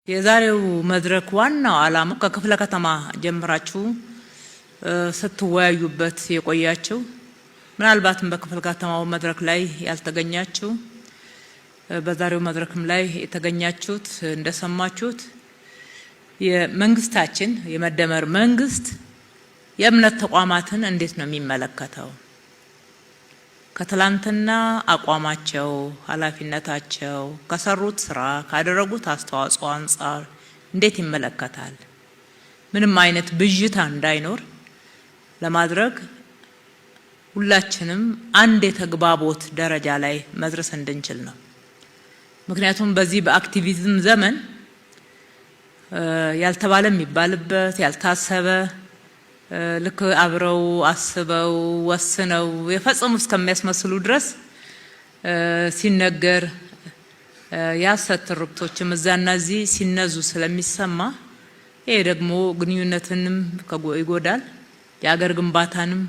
የዛሬው መድረክ ዋናው ዓላማ ከክፍለ ከተማ ጀምራችሁ ስትወያዩበት የቆያችሁ ምናልባትም በክፍለ ከተማው መድረክ ላይ ያልተገኛችሁ በዛሬው መድረክም ላይ የተገኛችሁት እንደሰማችሁት የመንግስታችን የመደመር መንግስት የእምነት ተቋማትን እንዴት ነው የሚመለከተው? ከትላንትና አቋማቸው ኃላፊነታቸው ከሰሩት ስራ ካደረጉት አስተዋጽኦ አንፃር እንዴት ይመለከታል? ምንም አይነት ብዥታ እንዳይኖር ለማድረግ ሁላችንም አንድ የተግባቦት ደረጃ ላይ መድረስ እንድንችል ነው። ምክንያቱም በዚህ በአክቲቪዝም ዘመን ያልተባለ የሚባልበት ያልታሰበ ልክ አብረው አስበው ወስነው የፈጸሙ እስከሚያስመስሉ ድረስ ሲነገር ያሰት ትርክቶችም እዛና እዚህ ሲነዙ ስለሚሰማ ይሄ ደግሞ ግንኙነትንም ይጎዳል፣ የአገር ግንባታንም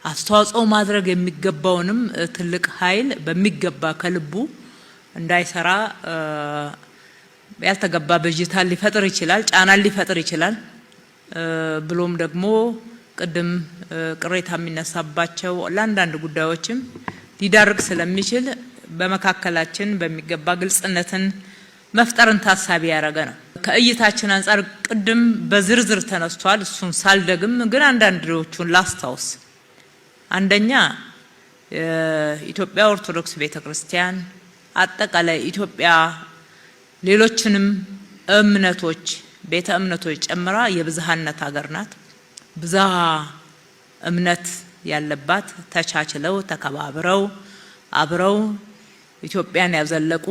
አስተዋጽኦ ማድረግ የሚገባውንም ትልቅ ኃይል በሚገባ ከልቡ እንዳይሰራ ያልተገባ ብዥታ ሊፈጥር ይችላል፣ ጫና ሊፈጥር ይችላል። ብሎም ደግሞ ቅድም ቅሬታ የሚነሳባቸው ለአንዳንድ ጉዳዮችም ሊዳርግ ስለሚችል በመካከላችን በሚገባ ግልጽነትን መፍጠርን ታሳቢ ያደረገ ነው። ከእይታችን አንፃር ቅድም በዝርዝር ተነስቷል። እሱን ሳልደግም ግን አንዳንዶቹን ላስታውስ። አንደኛ የኢትዮጵያ ኦርቶዶክስ ቤተክርስቲያን አጠቃላይ ኢትዮጵያ ሌሎችንም እምነቶች ቤተ እምነቶች ጨምራ የብዝሃነት ሀገር ናት። ብዝሃ እምነት ያለባት ተቻችለው ተከባብረው አብረው ኢትዮጵያን ያዘለቁ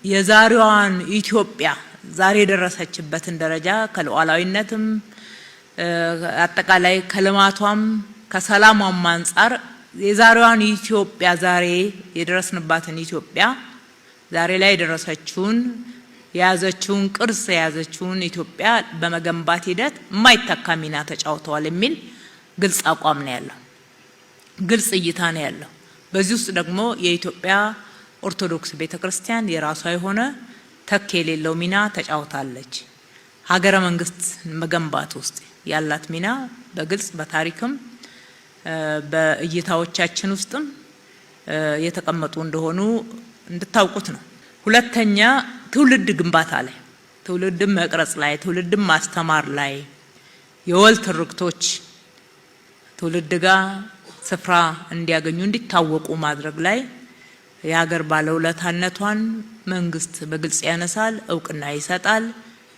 የዛሬዋን ኢትዮጵያ ዛሬ የደረሰችበትን ደረጃ ከሉዓላዊነትም አጠቃላይ ከልማቷም ከሰላሟም አንፃር የዛሬዋን ኢትዮጵያ ዛሬ የደረስንባትን ኢትዮጵያ ዛሬ ላይ የደረሰችውን የያዘችውን ቅርስ የያዘችውን ኢትዮጵያ በመገንባት ሂደት የማይተካ ሚና ተጫውተዋል የሚል ግልጽ አቋም ነው ያለው፣ ግልጽ እይታ ነው ያለው። በዚህ ውስጥ ደግሞ የኢትዮጵያ ኦርቶዶክስ ቤተክርስቲያን የራሷ የሆነ ተክ የሌለው ሚና ተጫውታለች። ሀገረ መንግስት መገንባት ውስጥ ያላት ሚና በግልጽ በታሪክም በእይታዎቻችን ውስጥም የተቀመጡ እንደሆኑ እንድታውቁት ነው። ሁለተኛ ትውልድ ግንባታ ላይ ትውልድም መቅረጽ ላይ ትውልድም ማስተማር ላይ የወል ትርክቶች ትውልድ ጋር ስፍራ እንዲያገኙ እንዲታወቁ ማድረግ ላይ የሀገር ባለውለታነቷን መንግስት በግልጽ ያነሳል፣ እውቅና ይሰጣል፣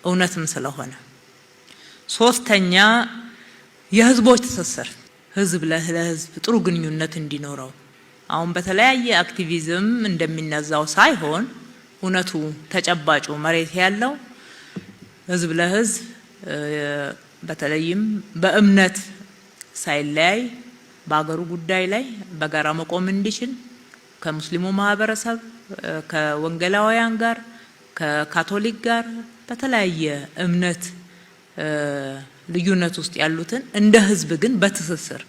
እውነትም ስለሆነ። ሶስተኛ የህዝቦች ትስስር ህዝብ ለህዝብ ጥሩ ግንኙነት እንዲኖረው አሁን በተለያየ አክቲቪዝም እንደሚነዛው ሳይሆን እውነቱ ተጨባጩ መሬት ያለው ህዝብ ለህዝብ በተለይም በእምነት ሳይለያይ በአገሩ ጉዳይ ላይ በጋራ መቆም እንዲችል ከሙስሊሙ ማህበረሰብ ከወንጌላውያን ጋር ከካቶሊክ ጋር በተለያየ እምነት ልዩነት ውስጥ ያሉትን እንደ ህዝብ ግን በትስስር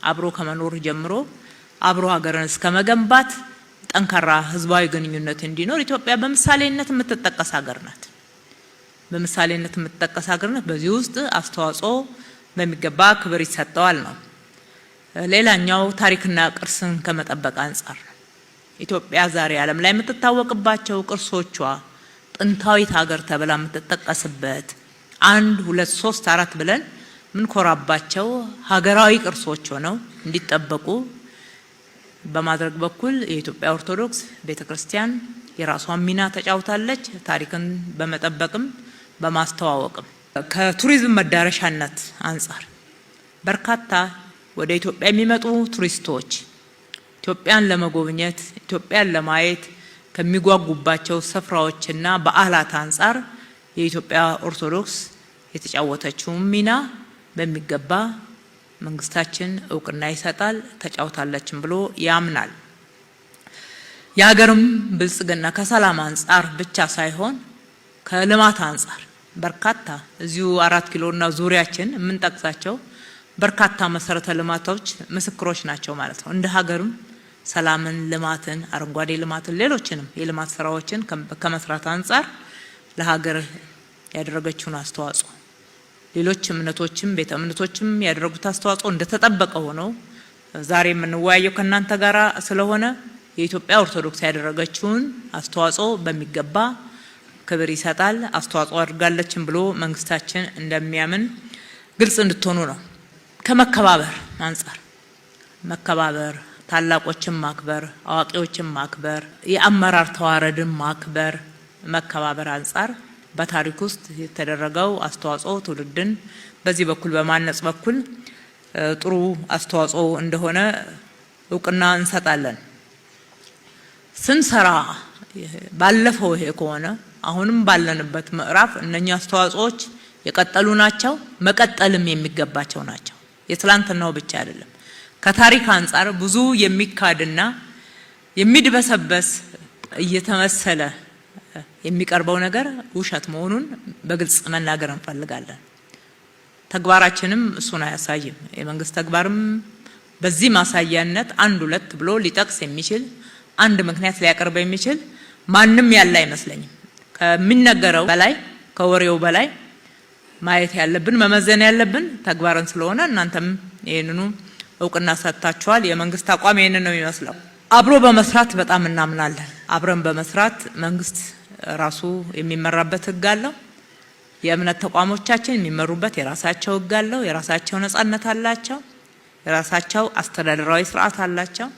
አብሮ ከመኖር ጀምሮ አብሮ ሀገርን እስከመገንባት ጠንካራ ህዝባዊ ግንኙነት እንዲኖር ኢትዮጵያ በምሳሌነት የምትጠቀስ ሀገር ናት። በምሳሌነት የምትጠቀስ ሀገር ናት። በዚህ ውስጥ አስተዋጽኦ በሚገባ ክብር ይሰጠዋል ነው። ሌላኛው ታሪክና ቅርስን ከመጠበቅ አንፃር ኢትዮጵያ ዛሬ ዓለም ላይ የምትታወቅባቸው ቅርሶቿ ጥንታዊት ሀገር ተብላ የምትጠቀስበት 1 2 3 4 ብለን ምንኮራባቸው ሀገራዊ ቅርሶች ሆነው እንዲጠበቁ በማድረግ በኩል የኢትዮጵያ ኦርቶዶክስ ቤተክርስቲያን የራሷን ሚና ተጫውታለች። ታሪክን በመጠበቅም በማስተዋወቅም ከቱሪዝም መዳረሻነት አንፃር በርካታ ወደ ኢትዮጵያ የሚመጡ ቱሪስቶች ኢትዮጵያን ለመጎብኘት ኢትዮጵያን ለማየት ከሚጓጉባቸው ስፍራዎችና በዓላት አንፃር የኢትዮጵያ ኦርቶዶክስ የተጫወተችው ሚና በሚገባ መንግስታችን እውቅና ይሰጣል፣ ተጫውታለችም ብሎ ያምናል። የሀገርም ብልጽግና ከሰላም አንፃር ብቻ ሳይሆን ከልማት አንፃር በርካታ እዚሁ 4 ኪሎና ዙሪያችን የምንጠቅሳቸው በርካታ መሰረተ ልማቶች ምስክሮች ናቸው ማለት ነው። እንደ ሀገርም ሰላምን፣ ልማትን፣ አረንጓዴ ልማትን ሌሎችንም የልማት ስራዎችን ከመስራት አንፃር ለሀገር ያደረገችውን አስተዋጽኦ ሌሎች እምነቶችም ቤተ እምነቶችም ያደረጉት አስተዋጽኦ እንደተጠበቀ ሆኖ ዛሬ የምንወያየው ከናንተ ጋራ ስለሆነ የኢትዮጵያ ኦርቶዶክስ ያደረገችውን አስተዋጽኦ በሚገባ ክብር ይሰጣል። አስተዋጽኦ አድርጋለችም ብሎ መንግስታችን እንደሚያምን ግልጽ እንድትሆኑ ነው። ከመከባበር አንፃር መከባበር፣ ታላቆችን ማክበር፣ አዋቂዎችን ማክበር፣ የአመራር ተዋረድን ማክበር፣ መከባበር አንፃር በታሪክ ውስጥ የተደረገው አስተዋጽኦ ትውልድን በዚህ በኩል በማነጽ በኩል ጥሩ አስተዋጽኦ እንደሆነ እውቅና እንሰጣለን። ስንሰራ ባለፈው ይሄ ከሆነ አሁንም ባለንበት ምዕራፍ እነኛ አስተዋጽኦዎች የቀጠሉ ናቸው፣ መቀጠልም የሚገባቸው ናቸው። የትላንትናው ብቻ አይደለም። ከታሪክ አንፃር ብዙ የሚካድና የሚድበሰበስ እየተመሰለ የሚቀርበው ነገር ውሸት መሆኑን በግልጽ መናገር እንፈልጋለን። ተግባራችንም እሱን አያሳይም። የመንግስት ተግባርም በዚህ ማሳያነት አንድ ሁለት ብሎ ሊጠቅስ የሚችል አንድ ምክንያት ሊያቀርብ የሚችል ማንም ያለ አይመስለኝም። ከሚነገረው በላይ ከወሬው በላይ ማየት ያለብን መመዘን ያለብን ተግባርን ስለሆነ እናንተም ይሄንኑ እውቅና ሰጥታችኋል። የመንግስት አቋም ይሄንን ነው የሚመስለው። አብሮ በመስራት በጣም እናምናለን። አብረን በመስራት መንግስት ራሱ የሚመራበት ህግ አለው። የእምነት ተቋሞቻችን የሚመሩበት የራሳቸው ህግ አለው። የራሳቸው ነጻነት አላቸው። የራሳቸው አስተዳደራዊ ስርዓት አላቸው።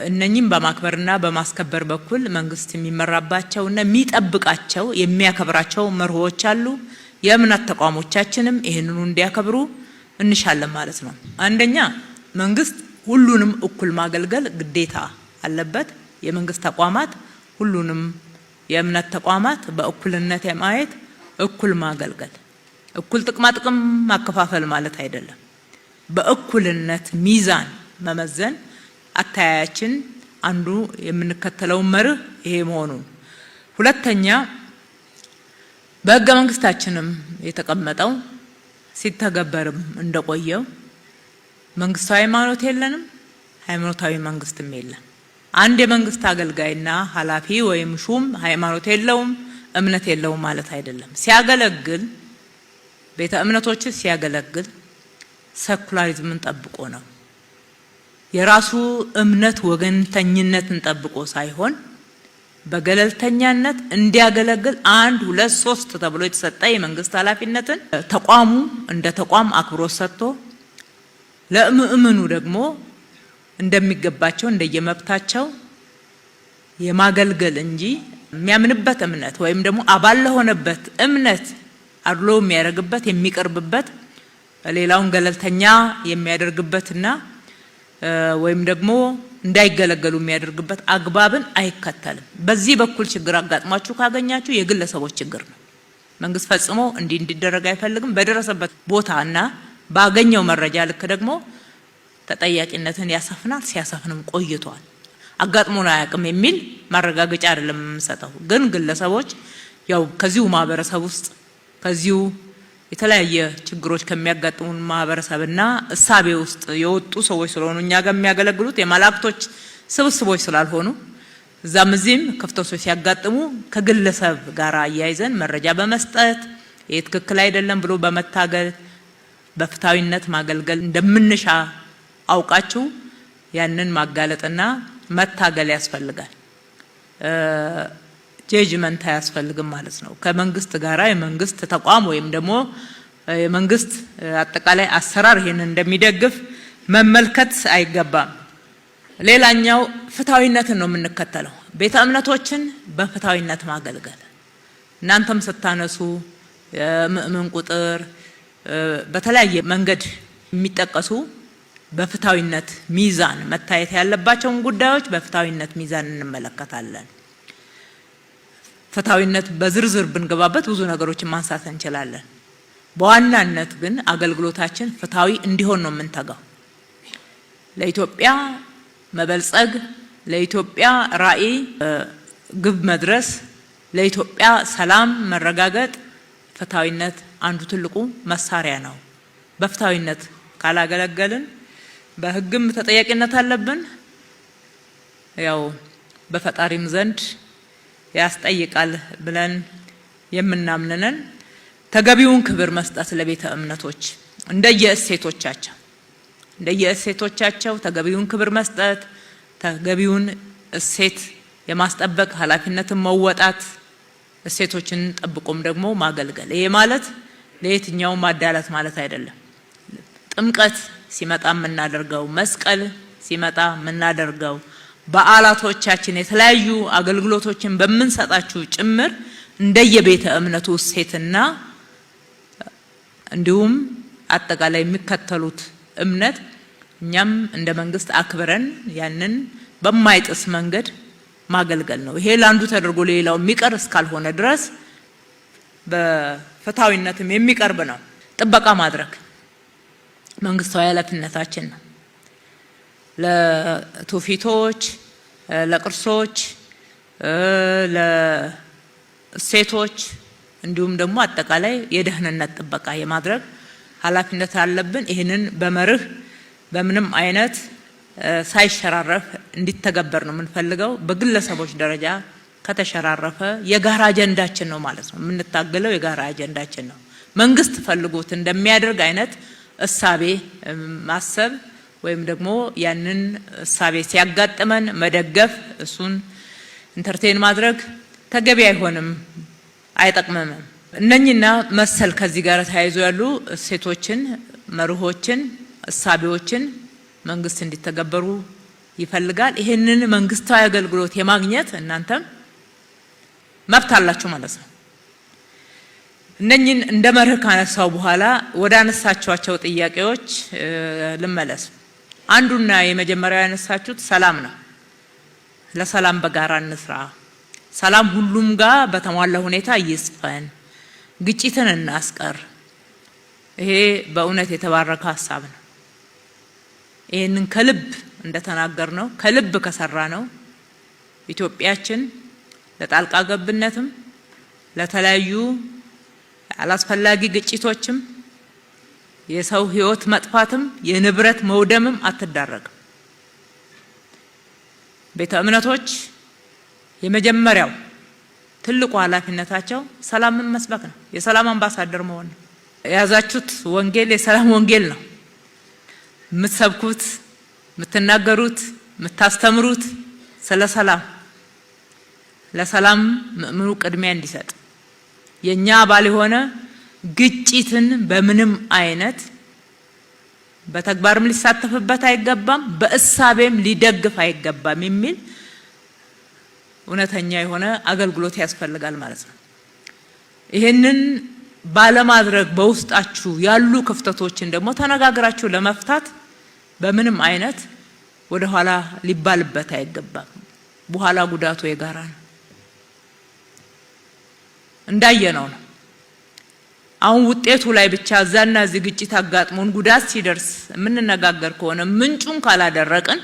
እነኚህም በማክበርና በማስከበር በኩል መንግስት የሚመራባቸውና የሚጠብቃቸው የሚያከብራቸው መርሆዎች አሉ። የእምነት ተቋሞቻችንም ይህንኑ እንዲያከብሩ እንሻለን ማለት ነው። አንደኛ መንግስት ሁሉንም እኩል ማገልገል ግዴታ አለበት። የመንግስት ተቋማት ሁሉንም የእምነት ተቋማት በእኩልነት የማየት እኩል ማገልገል፣ እኩል ጥቅማ ጥቅም ማከፋፈል ማለት አይደለም። በእኩልነት ሚዛን መመዘን አታያችን አንዱ የምንከተለው መርህ ይሄ መሆኑን፣ ሁለተኛ በህገ መንግስታችንም የተቀመጠው ሲተገበርም እንደቆየው መንግስታዊ ሃይማኖት የለንም፣ ሃይማኖታዊ መንግስትም የለም። አንድ የመንግስት አገልጋይና ኃላፊ ወይም ሹም ሃይማኖት የለውም እምነት የለውም ማለት አይደለም። ሲያገለግል ቤተ እምነቶች ሲያገለግል ሴኩላሪዝምን ጠብቆ ነው። የራሱ እምነት ወገንተኝነትን ጠብቆ ሳይሆን በገለልተኛነት እንዲያገለግል 1 2 3 ተብሎ የተሰጠ የመንግስት ኃላፊነትን ተቋሙ እንደ ተቋም አክብሮት ሰጥቶ ለምእመኑ ደግሞ እንደሚገባቸው እንደየመብታቸው የማገልገል እንጂ የሚያምንበት እምነት ወይም ደግሞ አባል ለሆነበት እምነት አድሎ የሚያደርግበት የሚቀርብበት ሌላውን ገለልተኛ የሚያደርግበትና ወይም ደግሞ እንዳይገለገሉ የሚያደርግበት አግባብን አይከተልም። በዚህ በኩል ችግር አጋጥሟችሁ ካገኛችሁ የግለሰቦች ችግር ነው። መንግስት ፈጽሞ እንዲደረግ አይፈልግም። በደረሰበት ቦታና ባገኘው መረጃ ልክ ደግሞ ተጠያቂነትን ያሰፍናል። ሲያሰፍንም ቆይቷል። አጋጥሞን አያውቅም የሚል ማረጋገጫ አይደለም የምንሰጠው። ግን ግለሰቦች ያው ከዚሁ ማህበረሰብ ውስጥ ከዚሁ የተለያየ ችግሮች ከሚያጋጥሙን ማህበረሰብና እሳቤ ውስጥ የወጡ ሰዎች ስለሆኑ እኛ ጋር የሚያገለግሉት የመላእክቶች ስብስቦች ስላልሆኑ እዛም እዚህም ክፍተቶች ሲያጋጥሙ ከግለሰብ ጋር አያይዘን መረጃ በመስጠት ይሄ ትክክል አይደለም ብሎ በመታገል በፍታዊነት ማገልገል እንደምንሻ አውቃችሁ ያንን ማጋለጥና መታገል ያስፈልጋል። ጀጅመንት አያስፈልግም ማለት ነው። ከመንግስት ጋራ የመንግስት ተቋም ወይም ደግሞ የመንግስት አጠቃላይ አሰራር ይሄንን እንደሚደግፍ መመልከት አይገባም። ሌላኛው ፍታዊነትን ነው የምንከተለው። ቤተ እምነቶችን በፍታዊነት ማገልገል እናንተም ስታነሱ የምእመን ቁጥር በተለያየ መንገድ የሚጠቀሱ በፍታዊነት ሚዛን መታየት ያለባቸውን ጉዳዮች በፍታዊነት ሚዛን እንመለከታለን። ፍታዊነት በዝርዝር ብንገባበት ብዙ ነገሮችን ማንሳት እንችላለን። በዋናነት ግን አገልግሎታችን ፍታዊ እንዲሆን ነው የምንተጋው። ለኢትዮጵያ መበልጸግ፣ ለኢትዮጵያ ራዕይ ግብ መድረስ፣ ለኢትዮጵያ ሰላም መረጋገጥ ፍታዊነት አንዱ ትልቁ መሳሪያ ነው። በፍታዊነት ካላገለገልን በህግም ተጠያቂነት አለብን። ያው በፈጣሪም ዘንድ ያስጠይቃል ብለን የምናምነን ተገቢውን ክብር መስጠት ለቤተ እምነቶች እንደየእሴቶቻቸው ተገቢውን ክብር መስጠት፣ ተገቢውን እሴት የማስጠበቅ ኃላፊነትን መወጣት፣ እሴቶችን ጠብቆም ደግሞ ማገልገል። ይሄ ማለት ለየትኛው ማዳላት ማለት አይደለም። ጥምቀት ሲመጣ የምናደርገው፣ መስቀል ሲመጣ የምናደርገው፣ በዓላቶቻችን የተለያዩ አገልግሎቶችን በምንሰጣችሁ ጭምር እንደየቤተ እምነቱ እሴትና እንዲሁም አጠቃላይ የሚከተሉት እምነት እኛም እንደ መንግስት አክብረን ያንን በማይጥስ መንገድ ማገልገል ነው። ይሄ ለአንዱ ተደርጎ ሌላው የሚቀር እስካልሆነ ድረስ በፍትሃዊነትም የሚቀርብ ነው። ጥበቃ ማድረግ መንግስታዊ ኃላፊነታችን ነው። ለትውፊቶች፣ ለቅርሶች፣ ለእሴቶች እንዲሁም ደግሞ አጠቃላይ የደህንነት ጥበቃ የማድረግ ኃላፊነት አለብን። ይህንን በመርህ በምንም አይነት ሳይሸራረፍ እንዲተገበር ነው የምንፈልገው። በግለሰቦች ደረጃ ከተሸራረፈ የጋራ አጀንዳችን ነው ማለት ነው። የምንታገለው የጋራ አጀንዳችን ነው። መንግስት ፈልጎት እንደሚያደርግ አይነት እሳቤ ማሰብ ወይም ደግሞ ያንን እሳቤ ሲያጋጥመን መደገፍ፣ እሱን ኢንተርቴን ማድረግ ተገቢ አይሆንም፣ አይጠቅምም። እነኚህና መሰል ከዚህ ጋር ተያይዞ ያሉ እሴቶችን፣ መርሆችን፣ እሳቤዎችን መንግስት እንዲተገበሩ ይፈልጋል። ይሄንን መንግስታዊ አገልግሎት የማግኘት እናንተም መብት አላችሁ ማለት ነው። እነኚህን እንደ መርህ ካነሳው በኋላ ወደ አነሳቸዋቸው ጥያቄዎች ልመለስ። አንዱና የመጀመሪያው ያነሳችሁት ሰላም ነው። ለሰላም በጋራ እንስራ፣ ሰላም ሁሉም ጋር በተሟላ ሁኔታ ይስፈን፣ ግጭትን እናስቀር። ይሄ በእውነት የተባረከ ሀሳብ ነው። ይሄንን ከልብ እንደተናገር ነው ከልብ ከሰራ ነው ኢትዮጵያችን ለጣልቃ ገብነትም ለተለያዩ አላስፈላጊ ግጭቶችም የሰው ህይወት መጥፋትም የንብረት መውደምም አትዳረግም። ቤተ እምነቶች የመጀመሪያው ትልቁ ኃላፊነታቸው ሰላምን መስበክ ነው። የሰላም አምባሳደር መሆን ነው። የያዛችሁት ወንጌል የሰላም ወንጌል ነው። የምትሰብኩት፣ የምትናገሩት፣ የምታስተምሩት ስለ ሰላም፣ ለሰላም ምእምኑ ቅድሚያ እንዲሰጥ የኛ አባል የሆነ ግጭትን በምንም አይነት በተግባርም ሊሳተፍበት አይገባም፣ በእሳቤም ሊደግፍ አይገባም የሚል እውነተኛ የሆነ አገልግሎት ያስፈልጋል ማለት ነው። ይሄንን ባለማድረግ በውስጣችሁ ያሉ ክፍተቶችን ደግሞ ተነጋግራችሁ ለመፍታት በምንም አይነት ወደ ኋላ ሊባልበት አይገባም። በኋላ ጉዳቱ የጋራ ነው። እንዳየነው ነው። አሁን ውጤቱ ላይ ብቻ እዛና እዚህ ግጭት አጋጥሞን ጉዳት ሲደርስ የምንነጋገር ከሆነ ምንጩን ካላደረቅን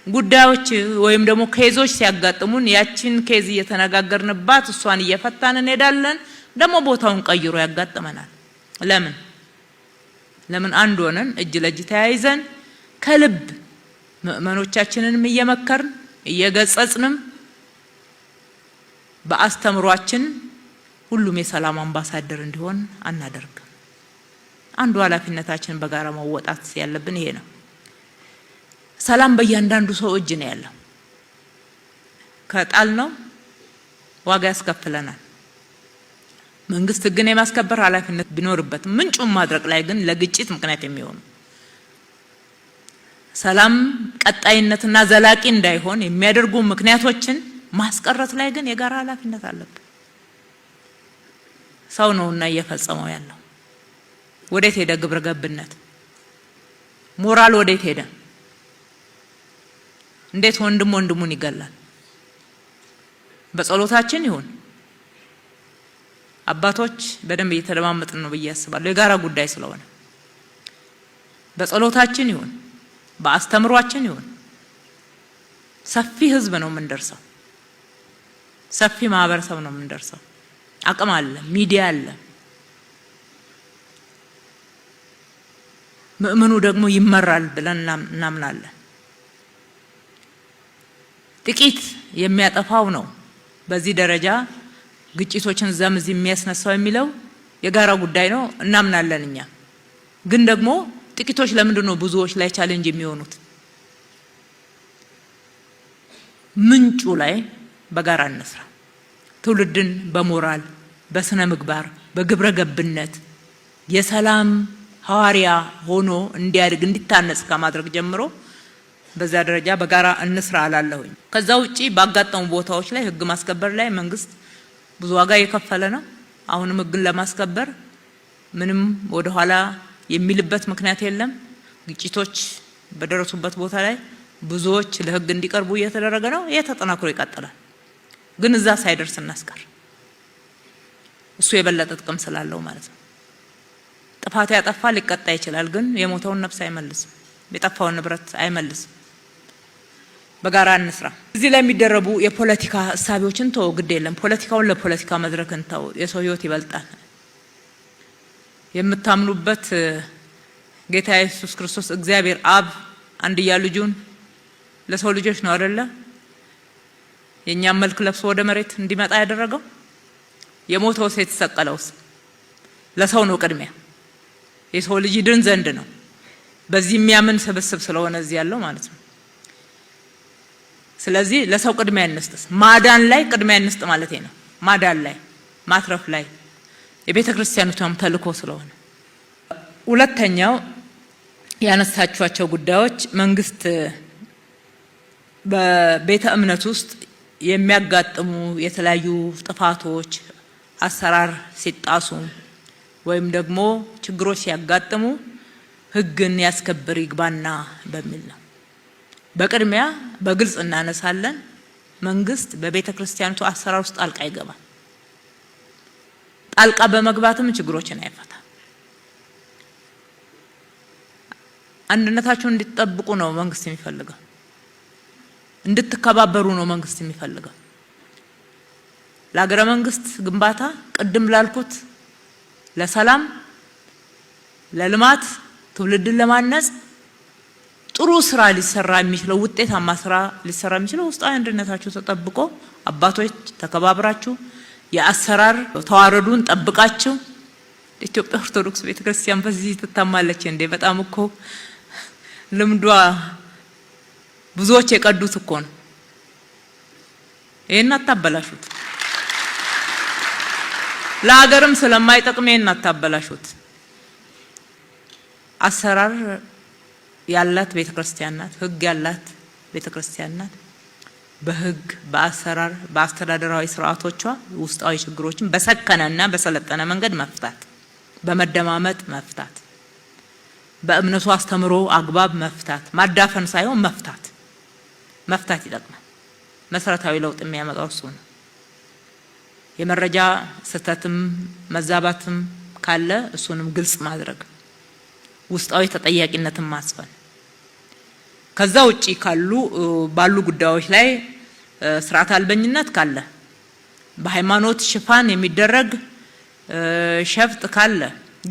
ጉዳዮች ወይም ደግሞ ኬዞች ሲያጋጥሙን ያቺን ኬዝ እየተነጋገርንባት እሷን እየፈታን እንሄዳለን። ደግሞ ቦታውን ቀይሮ ያጋጥመናል። ለምን አንድ ሆነን እጅ ለእጅ ተያይዘን ከልብ ምእመኖቻችንንም እየመከርን እየገጸጽንም በአስተምሯችን ሁሉም የሰላም አምባሳደር እንዲሆን አናደርግም። አንዱ ኃላፊነታችን በጋራ መወጣት ያለብን ይሄ ነው። ሰላም በእያንዳንዱ ሰው እጅ ነው ያለው። ከጣል ነው ዋጋ ያስከፍለናል። መንግስት ግን የማስከበር ኃላፊነት ቢኖርበት ምንጩን ማድረቅ ላይ ግን ለግጭት ምክንያት የሚሆኑ ሰላም ቀጣይነትና ዘላቂ እንዳይሆን የሚያደርጉ ምክንያቶችን ማስቀረት ላይ ግን የጋራ ኃላፊነት አለበት። ሰው ነውና እየፈጸመው ያለው። ወዴት ሄደ ግብረ ገብነት? ሞራል ወዴት ሄደ? እንዴት ወንድም ወንድሙን ይገላል? በጸሎታችን ይሁን። አባቶች በደንብ እየተደማመጥን ነው ብዬ አስባለሁ፣ የጋራ ጉዳይ ስለሆነ። በጸሎታችን ይሁን፣ በአስተምሯችን ይሁን። ሰፊ ህዝብ ነው የምንደርሰው፣ ሰፊ ማህበረሰብ ነው የምንደርሰው። አቅም አለ፣ ሚዲያ አለ። ምእምኑ ደግሞ ይመራል ብለን እናምናለን። ጥቂት የሚያጠፋው ነው በዚህ ደረጃ ግጭቶችን ዘምዝ የሚያስነሳው የሚለው የጋራ ጉዳይ ነው እናምናለን እኛ። ግን ደግሞ ጥቂቶች ለምንድነው ብዙዎች ላይ ቻሌንጅ የሚሆኑት? ምንጩ ላይ በጋራ እንስራ። ትውልድን በሞራል በስነ ምግባር በግብረ ገብነት የሰላም ሐዋርያ ሆኖ እንዲያድግ እንዲታነጽ ከማድረግ ጀምሮ በዛ ደረጃ በጋራ እንስራ አላለሁኝ። ከዛ ውጪ ባጋጠሙ ቦታዎች ላይ ህግ ማስከበር ላይ መንግስት ብዙ ዋጋ የከፈለ ነው። አሁንም ህግን ለማስከበር ምንም ወደ ኋላ የሚልበት ምክንያት የለም። ግጭቶች በደረሱበት ቦታ ላይ ብዙዎች ለህግ እንዲቀርቡ እየተደረገ ነው። ይሄ ተጠናክሮ ይቀጥላል። ግን እዛ ሳይደርስ እናስቀር። እሱ የበለጠ ጥቅም ስላለው ማለት ነው። ጥፋት ያጠፋ ሊቀጣ ይችላል፣ ግን የሞተውን ነፍስ አይመልስም፣ የጠፋውን ንብረት አይመልስም። በጋራ እንስራ። እዚህ ላይ የሚደረቡ የፖለቲካ እሳቤዎችን ተው፣ ግድ የለም። ፖለቲካውን ለፖለቲካ መድረክ እንተው። የሰው ህይወት ይበልጣል። የምታምኑበት ጌታ ኢየሱስ ክርስቶስ እግዚአብሔር አብ አንድያ ልጁን ለሰው ልጆች ነው አይደለ? የኛም መልክ ለብሶ ወደ መሬት እንዲመጣ ያደረገው። የሞተው ሴት ተሰቀለውስ ለሰው ነው ቅድሚያ። የሰው ልጅ ድን ዘንድ ነው። በዚህ የሚያምን ስብስብ ስለሆነ እዚህ ያለው ማለት ነው። ስለዚህ ለሰው ቅድሚያ እንስጥ፣ ማዳን ላይ ቅድሚያ እንስጥ ማለት ነው። ማዳን ላይ ማትረፍ ላይ የቤተ ክርስቲያኑም ተልእኮ ስለሆነ። ሁለተኛው ያነሳቿቸው ጉዳዮች መንግስት በቤተ እምነት ውስጥ የሚያጋጥሙ የተለያዩ ጥፋቶች፣ አሰራር ሲጣሱ ወይም ደግሞ ችግሮች ሲያጋጥሙ ህግን ያስከብር ይግባና በሚል ነው። በቅድሚያ በግልጽ እናነሳለን። መንግስት በቤተ ክርስቲያኑ አሰራር ውስጥ ጣልቃ ይገባል። ጣልቃ በመግባትም ችግሮችን አይፈታም። አንድነታችሁን እንድትጠብቁ ነው መንግስት የሚፈልገው። እንድትከባበሩ ነው መንግስት የሚፈልገው። ለሀገረ መንግስት ግንባታ ቅድም ላልኩት ለሰላም፣ ለልማት፣ ትውልድን ለማነጽ ጥሩ ስራ ሊሰራ የሚችለው ውጤታማ ስራ ሊሰራ የሚችለው ውስጣዊ አንድነታችሁ ተጠብቆ አባቶች ተከባብራችሁ የአሰራር ተዋረዱን ጠብቃችሁ። ኢትዮጵያ ኦርቶዶክስ ቤተክርስቲያን በዚህ ትታማለች እንዴ? በጣም እኮ ልምዷ ብዙዎች የቀዱት እኮ ነው። ይሄን አታበላሹት። ለሀገርም ስለማይጠቅም ይሄን አታበላሹት። አሰራር ያላት ቤተክርስቲያን ናት። ህግ ያላት ቤተክርስቲያን ናት። በህግ በአሰራር በአስተዳደራዊ ስርዓቶቿ ውስጣዊ ችግሮችን በሰከነና በሰለጠነ መንገድ መፍታት፣ በመደማመጥ መፍታት፣ በእምነቱ አስተምሮ አግባብ መፍታት፣ ማዳፈን ሳይሆን መፍታት ይጠቅማል። መሰረታዊ ለውጥ የሚያመጣው እሱ ነው። የመረጃ ስህተትም መዛባትም ካለ እሱንም ግልጽ ማድረግ፣ ውስጣዊ ተጠያቂነትን ማስፈን። ከዛ ውጪ ባሉ ጉዳዮች ላይ ስርዓት አልበኝነት ካለ፣ በሃይማኖት ሽፋን የሚደረግ ሸፍጥ ካለ፣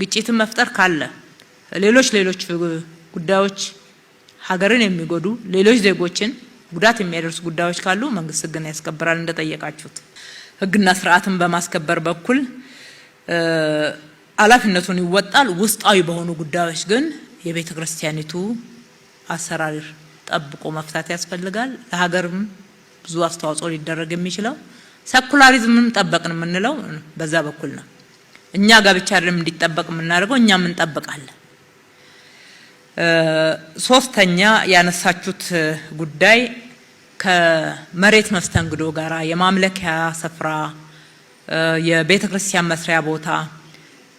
ግጭትን መፍጠር ካለ፣ ሌሎች ጉዳዮች ሀገርን የሚጎዱ ሌሎች ዜጎችን ጉዳት የሚያደርሱ ጉዳዮች ካሉ መንግስት ህግን ያስከብራል እንደጠየቃችሁት። ህግና ስርዓትን በማስከበር በኩል ኃላፊነቱን ይወጣል። ውስጣዊ በሆኑ ጉዳዮች ግን የቤተ ክርስቲያኒቱ አሰራር ጠብቆ መፍታት ያስፈልጋል። ለሀገርም ብዙ አስተዋጽኦ ሊደረግ የሚችለው ሴኩላሪዝምም ጠበቅን የምንለው በዛ በኩል ነው። እኛ ጋር ብቻ አይደለም እንዲጠበቅ የምናደርገው፣ እኛም እንጠብቃለን። ሶስተኛ ያነሳችሁት ጉዳይ ከመሬት መስተንግዶ ጋራ የማምለኪያ ስፍራ፣ የቤተ ክርስቲያን መስሪያ ቦታ፣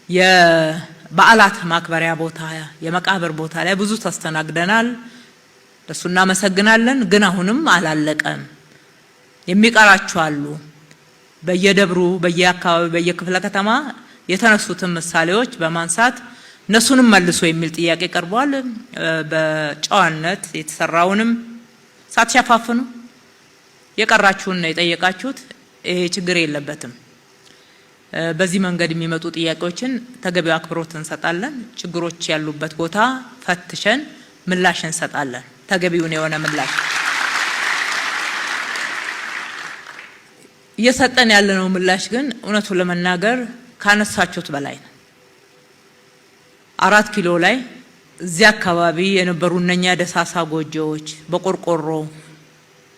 የበዓላት ማክበሪያ ቦታ፣ የመቃብር ቦታ ላይ ብዙ ተስተናግደናል። ለሱ እናመሰግናለን። ግን አሁንም አላለቀም። የሚቀራቸው አሉ። በየደብሩ በየአካባቢው በየክፍለ ከተማ የተነሱትን ምሳሌዎች በማንሳት እነሱንም መልሶ የሚል ጥያቄ ቀርቧል። በጨዋነት የተሰራውንም ሳትሸፋፍኑ የቀራችሁን ነው የጠየቃችሁት። ይሄ ችግር የለበትም። በዚህ መንገድ የሚመጡ ጥያቄዎችን ተገቢው አክብሮት እንሰጣለን። ችግሮች ያሉበት ቦታ ፈትሸን ምላሽ እንሰጣለን። ተገቢውን የሆነ ምላሽ። እየሰጠን ያለነው ምላሽ ግን እውነቱ ለመናገር ካነሳችሁት በላይ ነው። 4 ኪሎ ላይ እዚያ አካባቢ የነበሩ እነኛ ደሳሳ ጎጆዎች በቆርቆሮ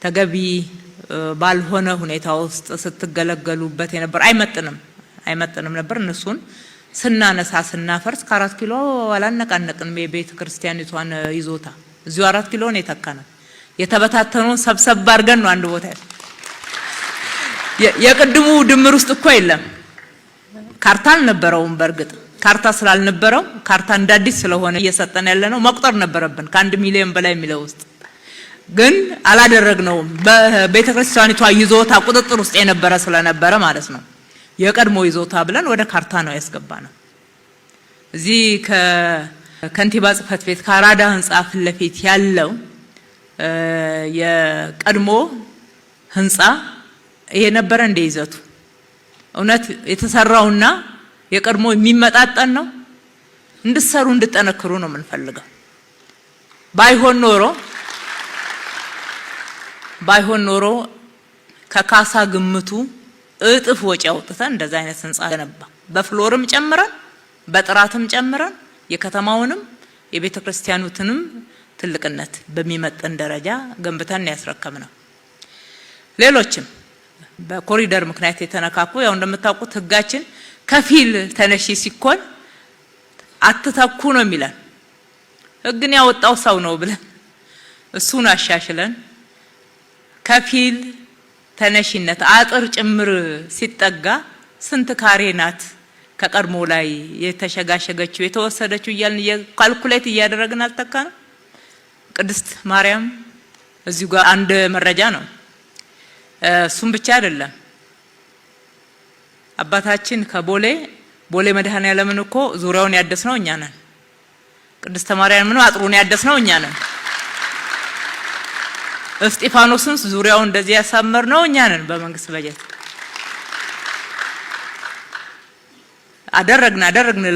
ተገቢ ባልሆነ ሁኔታ ውስጥ ስትገለገሉበት የነበር አይመጥንም ነበር። እነሱን ስናነሳ ስናፈርስ ከ4 ኪሎ አላነቃነቅንም። የቤተ ክርስቲያኒቷን ይዞታ እዚሁ 4 ኪሎ ነው የተካነው። የተበታተኑን ሰብሰብ አድርገን ነው አንድ ቦታ የቅድሙ ድምር ውስጥ እኮ የለም። ካርታ አልነበረውም። በእርግጥ ካርታ ስላልነበረው ካርታ እንዳዲስ ስለሆነ እየሰጠን ያለነው መቁጠር ነበረብን ከ1 ሚሊዮን በላይ የሚለው ውስጥ ግን አላደረግነውም። በቤተ ክርስቲያኒቷ ይዞታ ቁጥጥር ውስጥ የነበረ ስለነበረ ማለት ነው። የቀድሞ ይዞታ ብለን ወደ ካርታ ነው ያስገባነው። እዚህ ከከንቲባ ጽሕፈት ቤት ከአራዳ ህንጻ ፊት ለፊት ያለው የቀድሞ ህንጻ ይሄ ነበረ እንደ ይዘቱ እውነት የተሰራውና የቀድሞ የሚመጣጠን ነው። እንድትሰሩ እንድትጠነክሩ ነው የምንፈልገው። ባይሆን ኖሮ ከካሳ ግምቱ እጥፍ ወጪ አውጥተን እንደዛ አይነት ህንጻ ገነባ። በፍሎርም ጨምረን በጥራትም ጨምረን የከተማውንም የቤተ ክርስቲያኑትንም ትልቅነት በሚመጥን ደረጃ ገንብተን ያስረከምነው። ሌሎችም በኮሪደር ምክንያት የተነካኩ ያው እንደምታውቁት ህጋችን ከፊል ተነሺ ሲኮን አትተኩ ነው የሚለን። ህግን ያወጣው ሰው ነው ብለን እሱን አሻሽለን ከፊል ተነሽነት አጥር ጭምር ሲጠጋ ስንት ካሬ ናት ከቀድሞ ላይ የተሸጋሸገችው የተወሰደችው እያልን ካልኩሌት እያደረግን አልተካነው። ቅድስት ማርያም እዚሁ ጋር አንድ መረጃ ነው። እሱም ብቻ አይደለም። አባታችን ከቦሌ መድኃኔዓለምን እኮ ዙሪያውን ያደስነው እኛ ነን። ቅድስት ማርያምን አጥሩን ያደስነው እኛ ነን። እስጢፋኖስን ዙሪያውን እንደዚህ ያሳመርነው እኛ ነን። በመንግስት በጀት አደረግን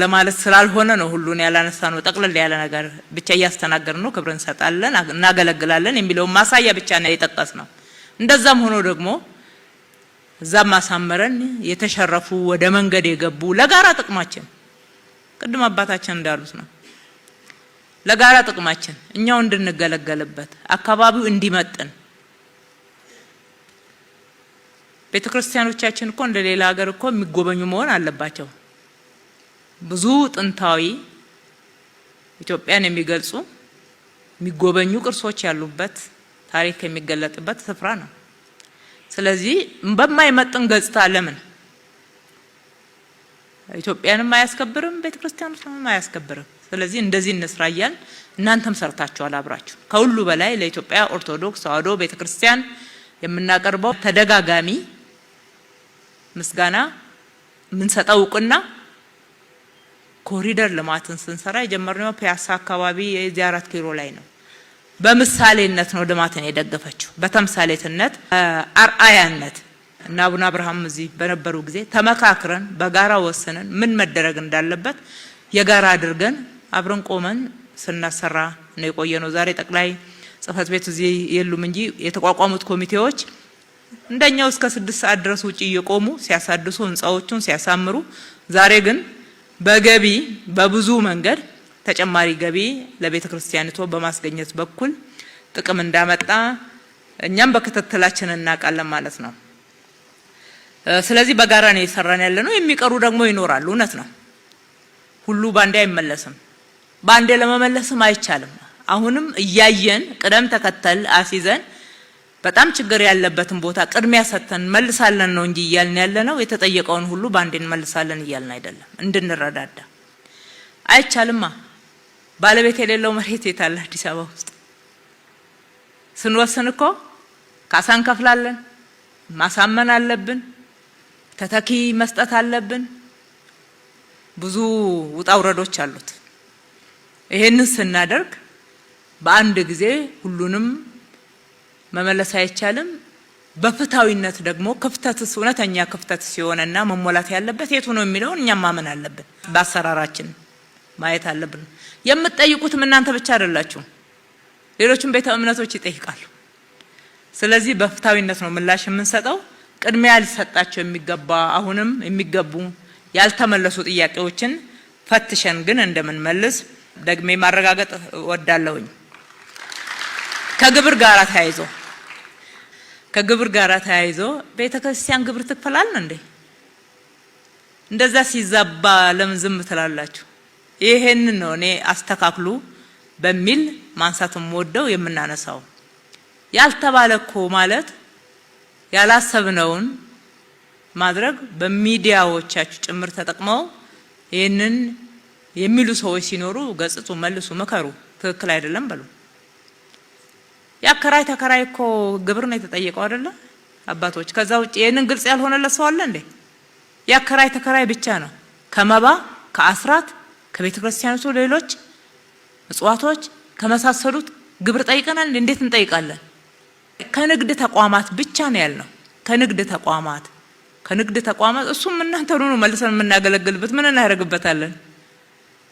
ለማለት ስላልሆነ ነው ሁሉን ያላነሳ ነው። ጠቅለል ያለ ነገር ብቻ እያስተናገርን ነው። ክብር እንሰጣለን፣ እናገለግላለን የሚለው ማሳያ ብቻ ነው የጠቀስነው። እንደዛም ሆኖ ደግሞ እዛም ማሳመረን የተሸረፉ ወደ መንገድ የገቡ ለጋራ ጥቅማችን ቅድም አባታችን እንዳሉት ነው። ለጋራ ጥቅማችን እኛው እንድንገለገልበት አካባቢው እንዲመጥን ቤተክርስቲያኖቻችን እኮ እንደሌላ ሀገር እኮ የሚጎበኙ መሆን አለባቸው። ብዙ ጥንታዊ ኢትዮጵያን የሚገልጹ የሚጎበኙ ቅርሶች ያሉበት ታሪክ የሚገለጥበት ስፍራ ነው። ስለዚህ በማይመጥን ገጽታ ለምን ኢትዮጵያንም አያስከብርም፣ ቤተክርስቲያኑንም አያስከብርም። ስለዚህ እንደዚህ እንስራያል። እናንተም ሰርታችኋል አብራችሁ። ከሁሉ በላይ ለኢትዮጵያ ኦርቶዶክስ ተዋሕዶ ቤተክርስቲያን የምናቀርበው ተደጋጋሚ ምስጋና የምንሰጠው እውቅና ኮሪደር ልማትን ስንሰራ የጀመርነው ፒያሳ አካባቢ የዚህ 4 ኪሎ ላይ ነው። በምሳሌነት ነው ልማትን የደገፈችው። በተምሳሌትነት አርአያነት እና አቡነ አብርሃም እዚህ በነበሩ ጊዜ ተመካክረን በጋራ ወስነን ምን መደረግ እንዳለበት የጋራ አድርገን አብረን ቆመን ስናሰራ ነው የቆየነው። ዛሬ ጠቅላይ ጽሕፈት ቤት እዚህ የሉም እንጂ የተቋቋሙት ኮሚቴዎች እንደኛው እስከ 6 ሰዓት ድረስ ውጪ እየቆሙ ሲያሳድሱ ህንጻዎቹን ሲያሳምሩ፣ ዛሬ ግን በገቢ በብዙ መንገድ ተጨማሪ ገቢ ለቤተ ክርስቲያኒቱ በማስገኘት በኩል ጥቅም እንዳመጣ እኛም በክትትላችን እናውቃለን ማለት ነው። ስለዚህ በጋራ ነው እየሰራን ያለነው። የሚቀሩ ደግሞ ይኖራሉ። እውነት ነው። ሁሉ ባንዴ አይመለስም። ባንዴ ለመመለስም አይቻልም። አሁንም እያየን ቅደም ተከተል አስይዘን በጣም ችግር ያለበትን ቦታ ቅድሚያ ሰጥተን መልሳለን ነው እንጂ እያልን ያለነው የተጠየቀውን ሁሉ ባንዴ እንመልሳለን እያልን አይደለም። እንድንረዳዳ አይቻልማ። ባለቤት የሌለው መሬት የታለ? አዲስ አበባ ውስጥ ስንወስን እኮ ካሳ እንከፍላለን፣ ማሳመን አለብን፣ ተተኪ መስጠት አለብን። ብዙ ውጣ ውረዶች አሉት። ይሄንን ስናደርግ በአንድ ጊዜ ሁሉንም መመለስ አይቻልም። በፍታዊነት ደግሞ ክፍተትስ እውነተኛ ክፍተት ሲሆንና መሞላት ያለበት የቱ ነው የሚለውን እኛም ማመን አለብን። በአሰራራችን ማየት አለብን። የምትጠይቁትም እናንተ ብቻ አይደላችሁ፣ ሌሎችም ቤተ እምነቶች ይጠይቃሉ። ስለዚህ በፍታዊነት ነው ምላሽ የምንሰጠው። ቅድሚያ ሊሰጣቸው የሚገባ አሁንም የሚገቡ ያልተመለሱ ጥያቄዎችን ፈትሸን ግን እንደምንመልስ ደግሜ ማረጋገጥ ወዳለሁኝ። ከግብር ጋር ተያይዞ ቤተክርስቲያን ግብር ትከፍላል እንዴ? እንደዛ ሲዛባ ለምን ዝም ትላላችሁ? ይሄንን ነው እኔ አስተካክሉ በሚል ማንሳትም ወደው የምናነሳው። ያልተባለኮ ማለት ያላሰብነውን ማድረግ በሚዲያዎቻችሁ ጭምር ተጠቅመው ይሄንን የሚሉ ሰዎች ሲኖሩ ገጽጹ፣ መልሱ፣ መከሩ፣ ትክክል አይደለም በሉ። ያከራይ ተከራይ እኮ ግብር ነው የተጠየቀው አይደለ አባቶች? ከዛ ውጪ ይሄንን ግልጽ ያልሆነለት ሰው አለ እንዴ? ያከራይ ተከራይ ብቻ ነው። ከመባ ከአስራት ከቤተ ክርስቲያኑ ሌሎች ምጽዋቶች ከመሳሰሉት ግብር ጠይቀናል። እንዴት እንጠይቃለን? ከንግድ ተቋማት ብቻ ነው ያልነው። ከንግድ ተቋማት እሱም እናንተ ነው መልሰን የምናገለግልበት። ምን እናደርግበታለን?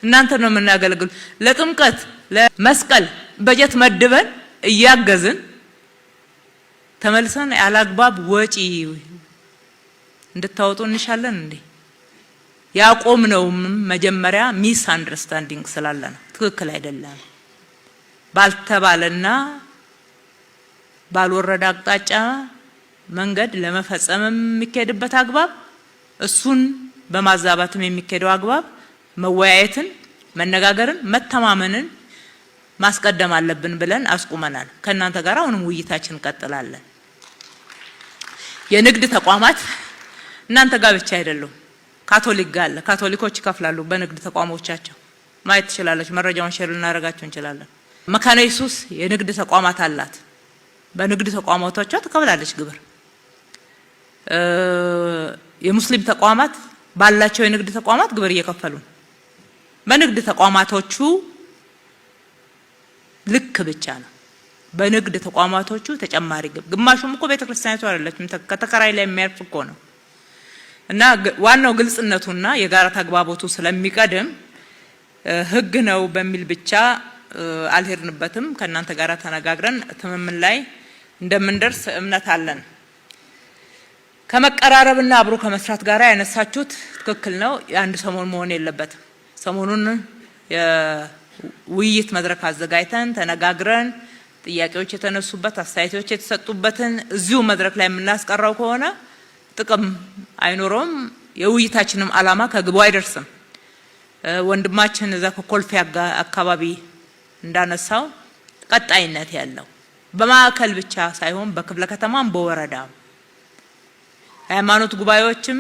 እናንተ ነው የምናገለግል። ለጥምቀት ለመስቀል በጀት መድበን እያገዝን ተመልሰን ያላግባብ ወጪ እንድታወጡ እንሻለን እንዴ? ያቆምነው መጀመሪያ ሚስ አንደርስታንዲንግ ስላለ ነው። ትክክል አይደለም ባልተባለና ባልወረደ አቅጣጫ መንገድ ለመፈጸም የሚካሄድበት አግባብ፣ እሱን በማዛባትም የሚካሄደው አግባብ መወያየትን፣ መነጋገርን፣ መተማመንን ማስቀደም አለብን ብለን አስቁመናል። ከእናንተ ጋር አሁንም ውይይታችን እንቀጥላለን። የንግድ ተቋማት እናንተ ጋር ብቻ አይደሉም። ካቶሊክ ጋር አለ። ካቶሊኮች ይከፍላሉ በንግድ ተቋሞቻቸው። ማየት ትችላለች። መረጃውን ሼር ልናደርጋችሁ እንችላለን። መካነ ኢየሱስ የንግድ ተቋማት አላት። በንግድ ተቋማቶቿ ትከፍላለች ግብር። የሙስሊም ተቋማት ባላቸው የንግድ ተቋማት ግብር እየከፈሉ በንግድ ተቋማቶቹ ልክ ብቻ ነው። በንግድ ተቋማቶቹ ተጨማሪ ግማሹም እኮ ቤተክርስቲያኒቱ አይደለችም፣ ከተከራይ ላይ የሚያርፍ እኮ ነው። እና ዋናው ግልጽነቱና የጋራ ተግባቦቱ ስለሚቀድም ህግ ነው በሚል ብቻ አልሄድንበትም። ከእናንተ ጋር ተነጋግረን ትምምን ላይ እንደምንደርስ እምነት አለን። ከመቀራረብና አብሮ ከመስራት ጋር ያነሳችሁት ትክክል ነው። የአንድ ሰሞን መሆን የለበትም። ሰሞኑን የውይይት መድረክ አዘጋጅተን ተነጋግረን ጥያቄዎች የተነሱበት አስተያየቶች የተሰጡበትን እዚሁ መድረክ ላይ የምናስቀራው ከሆነ ጥቅም አይኖረውም። የውይይታችንም ዓላማ ከግቡ አይደርስም። ወንድማችን እዛ ከኮልፌ አካባቢ እንዳነሳው ቀጣይነት ያለው በማዕከል ብቻ ሳይሆን በክፍለ ከተማም በወረዳም ሃይማኖት ጉባኤዎችም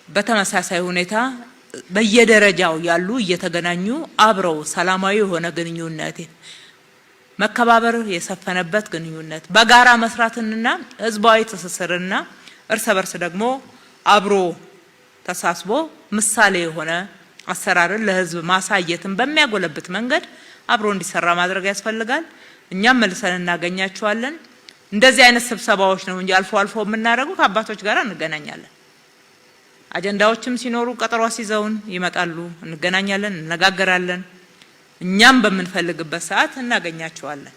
በተመሳሳይ ሁኔታ በየደረጃው ያሉ እየተገናኙ አብረው ሰላማዊ የሆነ ግንኙነት መከባበር የሰፈነበት ግንኙነት በጋራ መስራትንና ህዝባዊ ትስስርና እርስ በርስ ደግሞ አብሮ ተሳስቦ ምሳሌ የሆነ አሰራርን ለህዝብ ማሳየትን በሚያጎለብት መንገድ አብሮ እንዲሰራ ማድረግ ያስፈልጋል። እኛም መልሰን እናገኛቸዋለን። እንደዚህ አይነት ስብሰባዎች ነው እንጂ አልፎ አልፎ የምናደርገው ከአባቶች ጋር እንገናኛለን። አጀንዳዎችም ሲኖሩ ቀጠሮ ሲዘውን ይመጣሉ፣ እንገናኛለን፣ እንነጋገራለን። እኛም በምንፈልግበት ሰዓት እናገኛቸዋለን።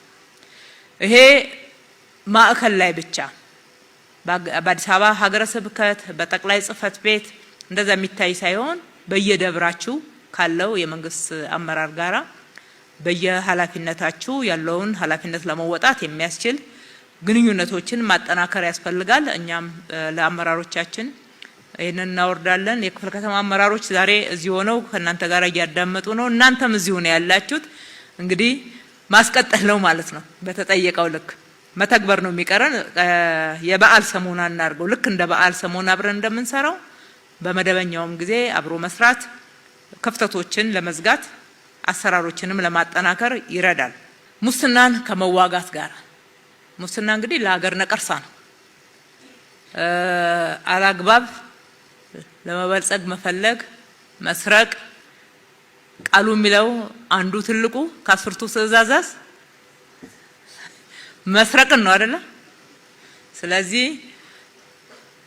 ይሄ ማዕከል ላይ ብቻ በአዲስ አበባ ሀገረ ስብከት በጠቅላይ ጽህፈት ቤት እንደዛ የሚታይ ሳይሆን በየደብራችሁ ካለው የመንግስት አመራር ጋራ በየኃላፊነታችሁ ያለውን ኃላፊነት ለመወጣት የሚያስችል ግንኙነቶችን ማጠናከር ያስፈልጋል። እኛም ለአመራሮቻችን ይሄንን እናወርዳለን። የክፍለ ከተማ አመራሮች ዛሬ እዚህ ሆነው ከእናንተ ጋር እያዳመጡ ነው። እናንተም እዚህ ሆነ ያላችሁት እንግዲህ ማስቀጠል ነው ማለት ነው። በተጠየቀው ልክ መተግበር ነው የሚቀረን። የበዓል ሰሞን እናድርገው። ልክ እንደ በዓል ሰሞን አብረን እንደምንሰራው በመደበኛውም ጊዜ አብሮ መስራት ክፍተቶችን ለመዝጋት አሰራሮችንም ለማጠናከር ይረዳል። ሙስናን ከመዋጋት ጋር ሙስና እንግዲህ ለሀገር ነቀርሳ ነው። አላግባብ ለመበልጸግ መፈለግ፣ መስረቅ ቃሉ የሚለው አንዱ ትልቁ ከአስርቱ ትእዛዛት መስረቅን ነው አይደለ? ስለዚህ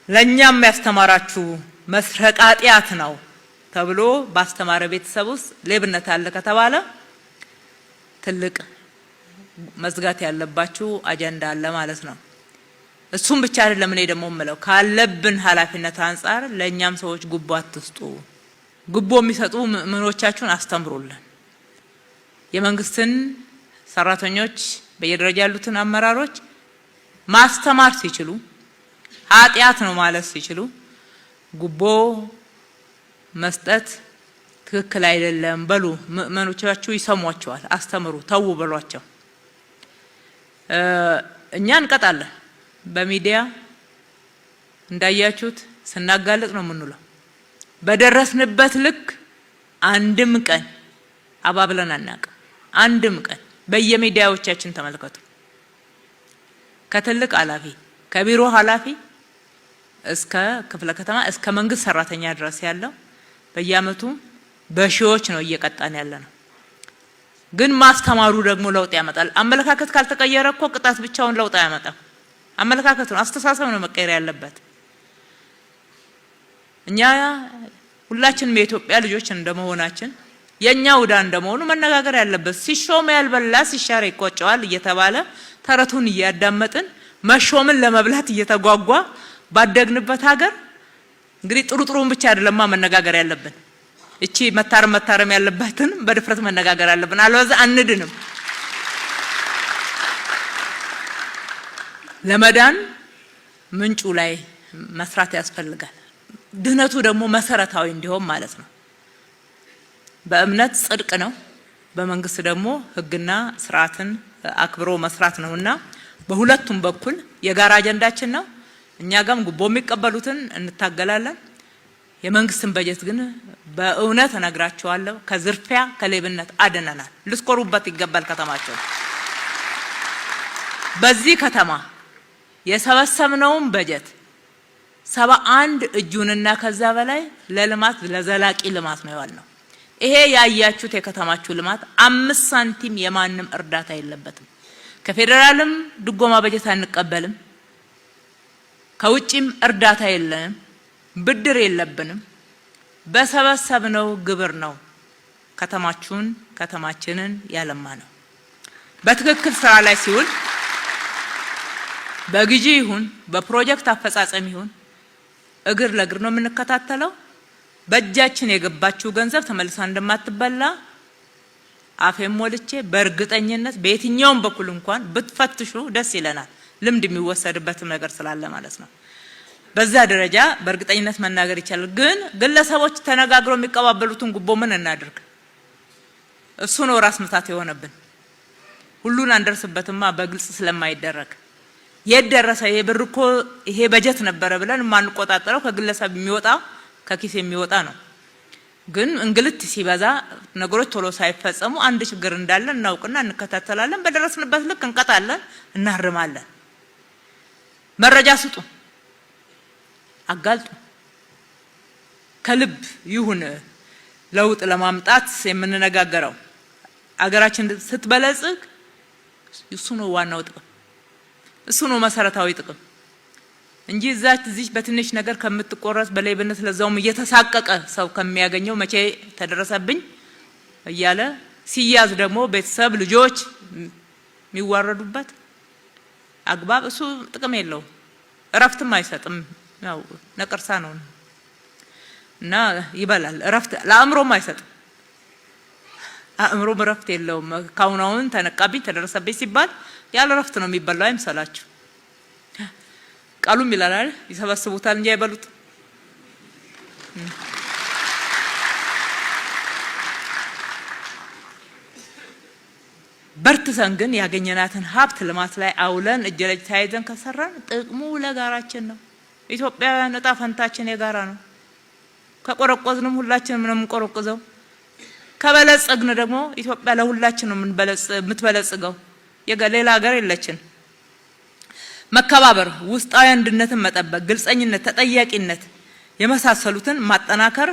ለኛም ያስተማራችሁ መስረቅ ኃጢአት ነው ተብሎ ባስተማረ ቤተሰብ ውስጥ ሌብነት አለ ከተባለ ትልቅ መዝጋት ያለባችሁ አጀንዳ አለ ማለት ነው። እሱም ብቻ አይደለም እኔ ደግሞ እምለው ካለብን ኃላፊነት አንፃር ለኛም ሰዎች ጉቦ አትስጡ ጉቦ የሚሰጡ ምኖቻችሁን አስተምሩልን የመንግስትን ሰራተኞች በየደረጃ ያሉትን አመራሮች ማስተማር ሲችሉ ኃጢያት ነው ማለት ሲችሉ ጉቦ መስጠት ትክክል አይደለም በሉ ምኖቻችሁ ይሰሟቸዋል አስተምሩ ተው በሏቸው እኛ እንቀጣለን በሚዲያ እንዳያችሁት ስናጋለጥ ነው ምንለው በደረስንበት ልክ አንድም ቀን አባብለን አናውቅም አንድም ቀን በየሚዲያዎቻችን ተመልከቱ ከትልቅ ኃላፊ ከቢሮ ኃላፊ እስከ ክፍለ ከተማ እስከ መንግስት ሰራተኛ ድረስ ያለው በየአመቱ በሺዎች ነው እየቀጣን ያለነው ግን ማስተማሩ ደግሞ ለውጥ ያመጣል አመለካከት ካልተቀየረ እኮ ቅጣት ብቻውን ለውጥ ያመጣል አመለካከቱ አስተሳሰብ ነው መቀየር ያለበት እኛ ሁላችንም የኢትዮጵያ ልጆች እንደመሆናችን የኛ ወዳ እንደመሆኑ መነጋገር ያለበት ሲሾም ያልበላ ሲሻር ይቆጨዋል እየተባለ ተረቱን እያዳመጥን መሾምን ለመብላት እየተጓጓ ባደግንበት ሀገር እንግዲህ ጥሩጥሩን ብቻ አይደለም መነጋገር ያለብን እቺ መታረም ያለባትን በድፍረት መነጋገር ያለብን አለበዛ አንድንም ለመዳን ምንጩ ላይ መስራት ያስፈልጋል ድህነቱ ደግሞ መሰረታዊ እንዲሆን ማለት ነው በእምነት ጽድቅ ነው በመንግስት ደግሞ ህግና ስርዓትን አክብሮ መስራት ነውና በሁለቱም በኩል የጋራ አጀንዳችን ነው እኛ ጋም ጉቦ የሚቀበሉትን እንታገላለን የመንግስትን በጀት ግን በእውነት እነግራቸዋለሁ ከዝርፊያ ከሌብነት አድነናል ልስኮሩበት ይገባል ከተማቸው በዚህ ከተማ የሰበሰብነውን በጀት 71 እጁንና ከዛ በላይ ለልማት ለዘላቂ ልማት ነው ያልነው ይሄ ያያችሁት የከተማችሁ ልማት 5 ሳንቲም የማንም እርዳታ የለበትም ከፌደራልም ድጎማ በጀት አንቀበልም ከውጪም እርዳታ የለንም ብድር የለብንም በሰበሰብነው ግብር ነው ከተማችንን ያለማ ነው በትክክል ስራ ላይ ሲውል በግዢ ይሁን በፕሮጀክት አፈጻጸም ይሁን እግር ለእግር ነው የምንከታተለው በእጃችን የገባችው ገንዘብ ተመልሳ እንደማትበላ አፌን ሞልቼ በእርግጠኝነት በየትኛውም በኩል እንኳን ብትፈትሹ ደስ ይለናል ልምድ የሚወሰድበት ነገር ስላለ ማለት ነው በዛ ደረጃ በእርግጠኝነት መናገር ይቻላል ግን ግለሰቦች ተነጋግረው የሚቀባበሉትን ጉቦ ምን እናድርግ እሱ ነው ራስ ምታት የሆነብን ሁሉን አንደርስበትማ በግልጽ ስለማይደረግ የደረሰ የብርኮ ይሄ በጀት ነበር ብለን ማንቆጣጣረው ከግለሰብ የሚወጣ ከኪስ የሚወጣ ነው ግን እንግልት ሲበዛ ነገሮች ቶሎ ሳይፈጸሙ አንድ ችግር እንዳለ እናውቅና እንከታተላለን በደረስንበት ልክ እንቀጣለን እናርማለን መረጃ ስጡ አጋልጡ ከልብ ይሁን ለውጥ ለማምጣት የምንነጋገረው አገራችን ስትበለጽግ እሱ ነው ዋናው ጥቅም እሱ ነው መሰረታዊ ጥቅም እንጂ እዚህ በትንሽ ነገር ከምትቆረስ በሌብነት ለዛውም እየተሳቀቀ ሰው ከሚያገኘው መቼ ተደረሰብኝ እያለ ሲያዝ ደግሞ ቤተሰብ ልጆች የሚዋረዱበት አግባብ እሱ ጥቅም የለው እረፍትም አይሰጥም ያው ነቀርሳ ነው እና ይበላል እረፍት ለአእምሮም አይሰጥም አእምሮም እረፍት የለውም ካውናውን ተነቃብኝ ተደረሰብኝ ሲባል ያለ እረፍት ነው የሚበላው አይምሰላችሁ ቃሉም ይላል ይሰበስቡታል እንጂ አይበሉት በርትሰን ግን ያገኘናትን ሀብት ልማት ላይ አውለን እጅ ለእጅ ተያይዘን ከሰራን ጥቅሙ ለጋራችን ነው ኢትዮጵያውያን ዕጣ ፈንታችን የጋራ ነው ከቆረቆዝንም ሁላችንም ነው የምንቆረቆዘው ከበለጸግን ደግሞ ኢትዮጵያ ለሁላችን ነው የምትበለጽገው የሌላ ሀገር የለችን መከባበር ውስጣዊ አንድነትን መጠበቅ ግልጸኝነት ተጠያቂነት የመሳሰሉትን ማጠናከር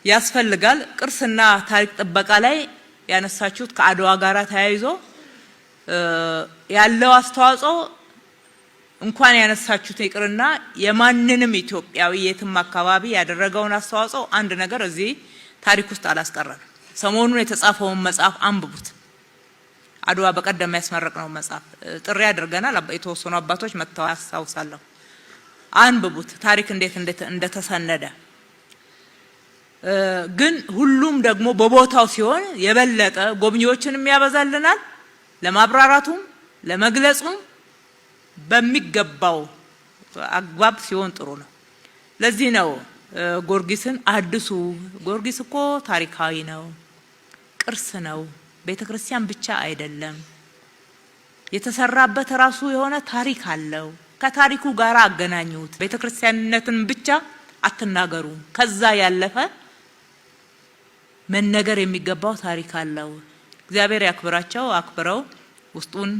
ያስፈልጋል ቅርስና ታሪክ ጥበቃ ላይ ያነሳችሁት ከአድዋ ጋራ ተያይዞ ያለው አስተዋጽኦ እንኳን ያነሳችሁት ይቅርና የማንንም ኢትዮጵያዊ የትም አካባቢ ያደረገውን አስተዋጽኦ አንድ ነገር እዚህ ታሪክ ውስጥ አላስቀረም ሰሞኑን የተጻፈውን መጽሐፍ አንብቡት አድዋ በቀደም ያስመረቅነው መጽሐፍ ጥሪ አድርገናል። የተወሰኑ አባቶች መጥተው አስታውሳለሁ። አንብቡት ታሪክ እንዴት እንደተሰነደ። ግን ሁሉም ደግሞ በቦታው ሲሆን የበለጠ ጎብኚዎችንም ያበዛልናል። ለማብራራቱም ለመግለጹም በሚገባው አግባብ ሲሆን ጥሩ ነው። ለዚህ ነው ጊዮርጊስን አድሱ። ጊዮርጊስ እኮ ታሪካዊ ነው፣ ቅርስ ነው። ቤተክርስቲያን ብቻ አይደለም፣ የተሰራበት ራሱ የሆነ ታሪክ አለው። ከታሪኩ ጋር አገናኙት። ቤተክርስቲያንነትን ብቻ አትናገሩ። ከዛ ያለፈ መነገር የሚገባው ታሪክ አለው። እግዚአብሔር ያክብራቸው። አክብረው ውስጡን